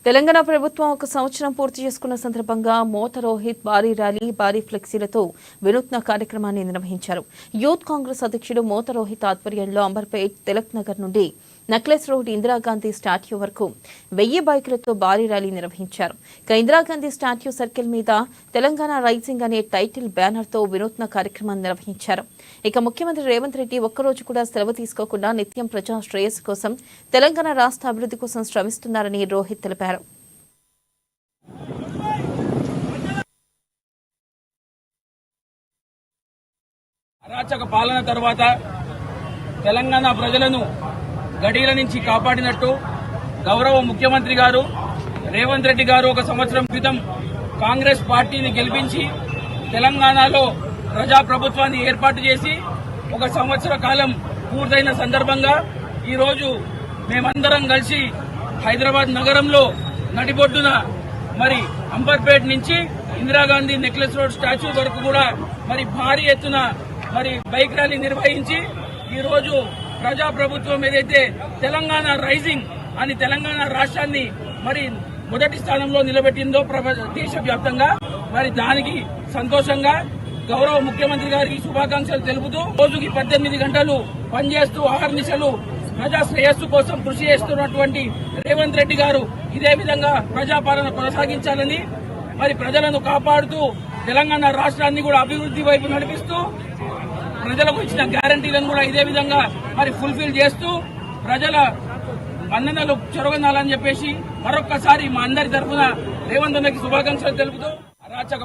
తెలంగాణ ప్రభుత్వం ఒక సంవత్సరం పూర్తి చేసుకున్న సందర్భంగా మోత రోహిత్ భారీ ర్యాలీ భారీ ఫ్లెక్సీలతో వినూత్న కార్యక్రమాన్ని నిర్వహించారు. యూత్ కాంగ్రెస్ అధ్యక్షుడు మోత రోహిత్ ఆధ్వర్యంలో అంబర్పేట్ తిలక్ నగర్ నుండి నక్లెస్ రోడ్ ఇందిరాగాంధీ స్టాట్యూ వరకు 1000 బైకులతో భారీ ర్యాలీ నిర్వహించారు. ఇందిరాగాంధీ స్టాట్యూ సర్కిల్ మీద తెలంగాణ రైజింగ్ అనే టైటిల్ బ్యానర్తో వినూత్న కార్యక్రమాన్ని నిర్వహించారు. ఇక ముఖ్యమంత్రి రేవంత్ రెడ్డి ఒక్కరోజు కూడా సెలవు తీసుకోకుండా నిత్యం ప్రజా శ్రేయస్సు కోసం తెలంగాణ రాష్ట్ర అభివృద్ధి కోసం శ్రమిస్తున్నారని రోహిత్ తెలిపారు. అరాచక పాలన తర్వాత తెలంగాణ ప్రజలను గడీల నుంచి కాపాడినట్టు గౌరవ ముఖ్యమంత్రి గారు రేవంత్ రెడ్డి గారు ఒక సంవత్సరం క్రితం కాంగ్రెస్ పార్టీని గెలిపించి తెలంగాణలో ప్రజాప్రభుత్వాన్ని ఏర్పాటు చేసి ఒక సంవత్సర కాలం పూర్తయిన సందర్భంగా ఈరోజు మేమందరం కలిసి హైదరాబాద్ నగరంలో నడిబొడ్డున మరి అంబర్పేట్ నుంచి ఇందిరాగాంధీ నెక్లెస్ రోడ్ స్టాచ్యూ వరకు కూడా మరి భారీ ఎత్తున మరి బైక్ ర్యాలీ నిర్వహించి ఈరోజు ప్రజాప్రభుత్వం ఏదైతే తెలంగాణ రైజింగ్ అని తెలంగాణ రాష్ట్రాన్ని మరి మొదటి స్థానంలో నిలబెట్టిందో దేశవ్యాప్తంగా మరి దానికి సంతోషంగా గౌరవ ముఖ్యమంత్రి గారికి శుభాకాంక్షలు తెలుపుతూ రోజుకి 18 గంటలు పనిచేస్తూ అహర్నిశలు ప్రజా శ్రేయస్సు కోసం కృషి చేస్తున్నటువంటి రేవంత్ రెడ్డి గారు ఇదే విధంగా ప్రజాపాలన కొనసాగించాలని మరి ప్రజలను కాపాడుతూ తెలంగాణ రాష్ట్రాన్ని కూడా అభివృద్ధి వైపు నడిపిస్తూ ప్రజలకు ఇచ్చిన గ్యారంటీలను కూడా ఇదే విధంగా మరి ఫుల్ఫిల్ చేస్తూ ప్రజల మన్ననలు చెరగనాలని చెప్పేసి మరొక్కసారి మా అందరి తరఫున రేవంత్ అన్నకి శుభాకాంక్షలు తెలుపుతూ అరాచక